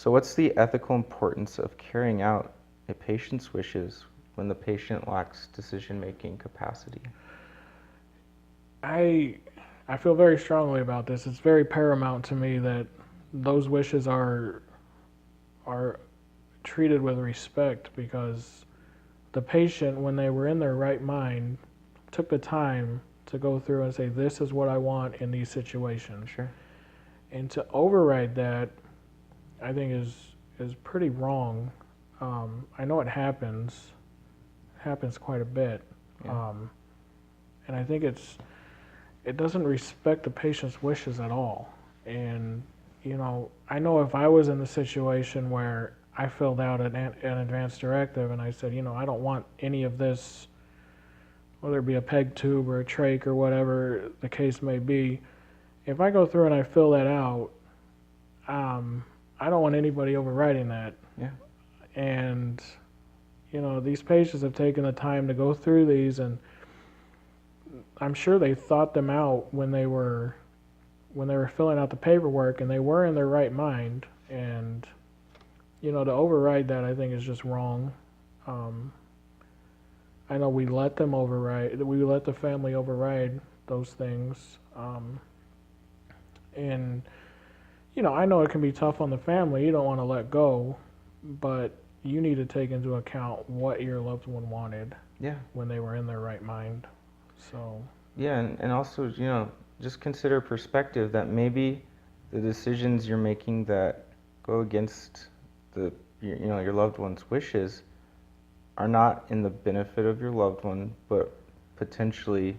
So what's the ethical importance of carrying out a patient's wishes when the patient lacks decision-making capacity? I I feel very strongly about this. It's very paramount to me that those wishes are treated with respect, because the patient, when they were in their right mind, took the time to go through and say, this is what I want in these situations. Sure. And to override that, I think is pretty wrong. I know it happens quite a bit. Yeah. And I think it doesn't respect the patient's wishes at all. And, I know if I was in the situation where I filled out an advance directive and I said, I don't want any of this, whether it be a peg tube or a trach or whatever the case may be, if I go through and I fill that out, I don't want anybody overriding that. Yeah. And, these patients have taken the time to go through these, and I'm sure they thought them out when they were filling out the paperwork, and they were in their right mind. And to override that, I think is just wrong. I know we let the family override those things, and I know it can be tough on the family. You don't want to let go, but you need to take into account what your loved one wanted. Yeah. When they were in their right mind. So. Yeah, and also, just consider perspective that maybe the decisions you're making that go against your loved one's wishes are not in the benefit of your loved one, but potentially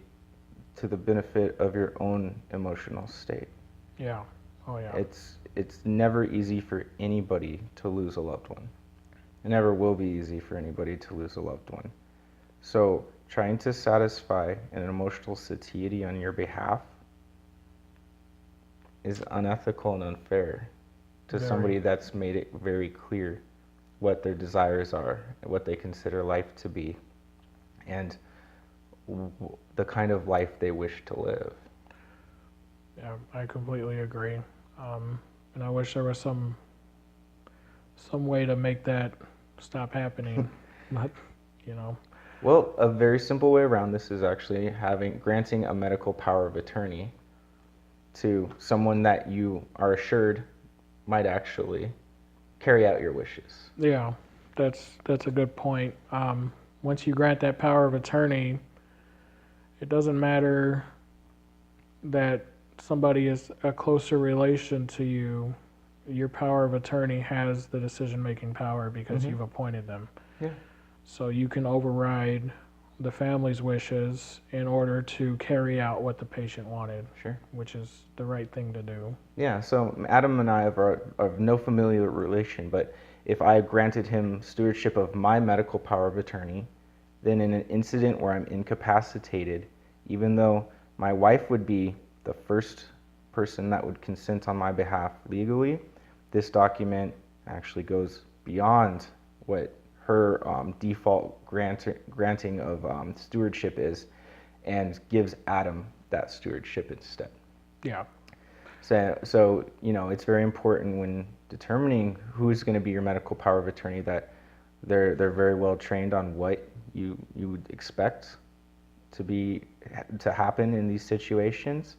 to the benefit of your own emotional state. Yeah. Oh yeah. It's never easy for anybody to lose a loved one. It never will be easy for anybody to lose a loved one. So trying to satisfy an emotional satiety on your behalf is unethical and unfair to somebody that's made it very clear what their desires are, what they consider life to be, and the kind of life they wish to live. Yeah, I completely agree. And I wish there was some way to make that stop happening. But, Well, a very simple way around this is actually granting a medical power of attorney to someone that you are assured might actually carry out your wishes. Yeah, that's a good point. Once you grant that power of attorney, it doesn't matter that somebody is a closer relation to you. Your power of attorney has the decision-making power because you've appointed them. Yeah. So you can override the family's wishes in order to carry out what the patient wanted. Sure. Which is the right thing to do. Yeah, so Adam and I are of no familiar relation, but if I granted him stewardship of my medical power of attorney, then in an incident where I'm incapacitated, even though my wife would be the first person that would consent on my behalf legally, this document actually goes beyond what her default granting of stewardship is, and gives Adam that stewardship instead. Yeah. So it's very important when determining who is going to be your medical power of attorney that they're very well trained on what you would expect to happen in these situations.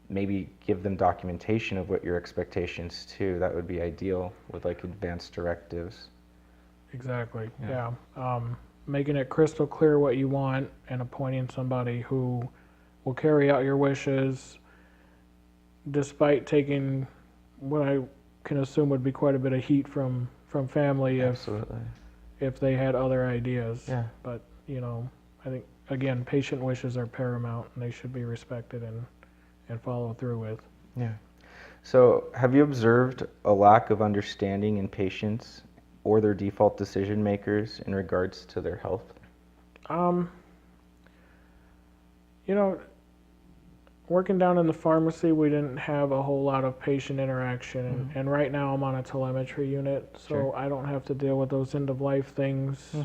Maybe give them documentation of what your expectations too. That would be ideal with like advanced directives. Exactly. Yeah. Making it crystal clear what you want and appointing somebody who will carry out your wishes, despite taking what I can assume would be quite a bit of heat from family. Absolutely. If they had other ideas. Yeah. But I think again, patient wishes are paramount and they should be respected and followed through with. Yeah. So have you observed a lack of understanding in patients or their default decision makers in regards to their health? Working down in the pharmacy, we didn't have a whole lot of patient interaction, and right now I'm on a telemetry unit, so Sure. I don't have to deal with those end-of-life things,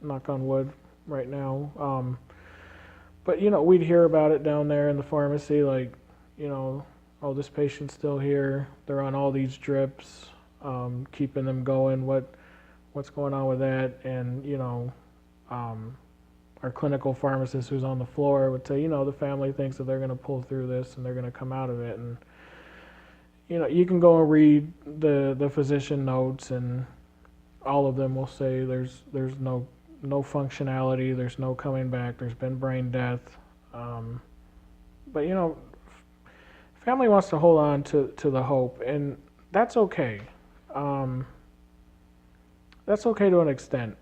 knock on wood, right now. But, we'd hear about it down there in the pharmacy, like, oh, this patient's still here, they're on all these drips, keeping them going, what's going on with that, and um, our clinical pharmacist who's on the floor would say, the family thinks that they're going to pull through this and they're going to come out of it, and you can go and read the physician notes, and all of them will say there's no functionality, there's no coming back, there's been brain death, but family wants to hold on to the hope, and that's okay. Um, that's okay to an extent.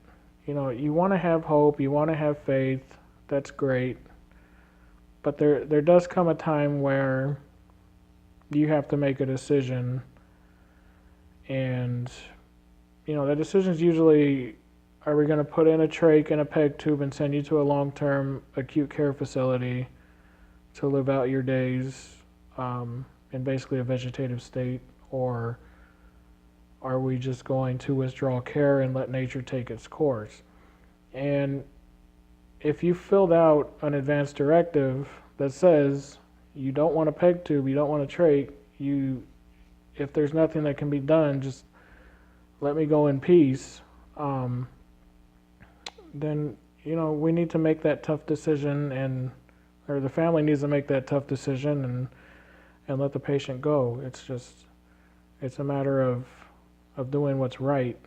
You want to have hope, you want to have faith. That's great, but there does come a time where you have to make a decision, and the decision's usually, are we going to put in a trach and a peg tube and send you to a long-term acute care facility to live out your days in basically a vegetative state, or are we just going to withdraw care and let nature take its course? And if you filled out an advance directive that says you don't want a peg tube, you don't want a trach, if there's nothing that can be done, just let me go in peace, then we need to make that tough decision, or the family needs to make that tough decision and let the patient go. It's a matter of doing what's right.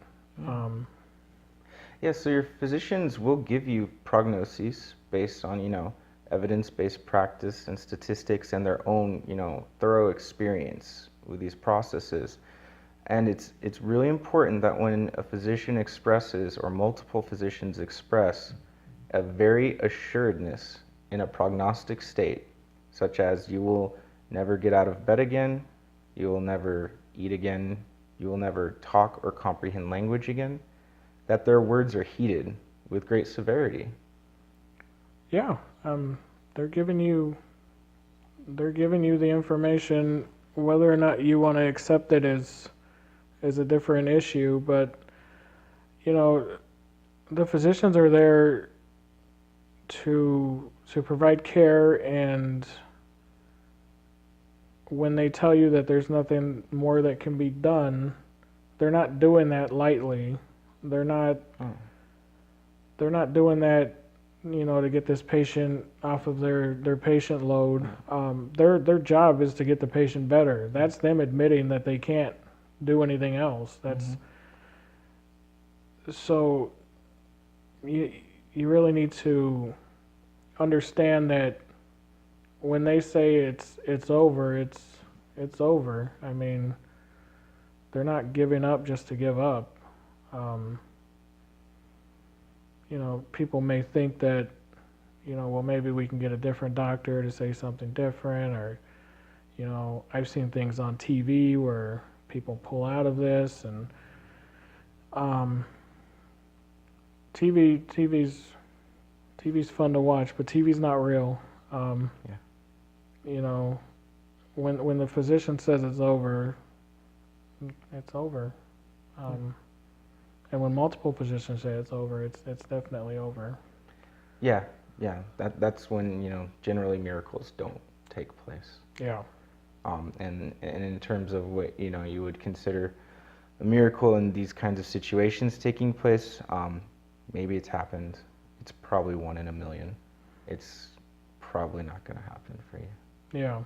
Yeah, so your physicians will give you prognoses based on, evidence-based practice and statistics and their own, thorough experience with these processes. And it's really important that when a physician expresses, or multiple physicians express, a very assuredness in a prognostic state, such as you will never get out of bed again, you will never eat again, you will never talk or comprehend language again, that their words are heeded with great severity. Yeah, they're giving you the information. Whether or not you want to accept it is a different issue, but the physicians are there to provide care, and when they tell you that there's nothing more that can be done, they're not doing that lightly. They're not doing that, to get this patient off of their patient load. Their job is to get the patient better. That's them admitting that they can't do anything else. That's so you really need to understand that when they say it's over, it's over. I mean, they're not giving up just to give up. People may think that, well, maybe we can get a different doctor to say something different, or, I've seen things on TV where people pull out of this, and TV's fun to watch, but TV's not real. When the physician says it's over, it's over. And when multiple physicians say it's over, it's definitely over. Yeah. That's when, generally miracles don't take place. Yeah. And in terms of what, you would consider a miracle in these kinds of situations taking place, maybe it's happened. It's probably 1 in a million. It's probably not going to happen for you. Yeah.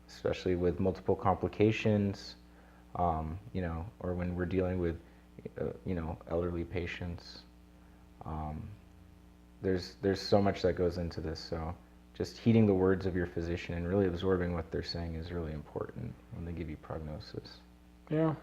Especially with multiple complications, or when we're dealing with, elderly patients. There's so much that goes into this, so just heeding the words of your physician and really absorbing what they're saying is really important when they give you prognosis. Yeah.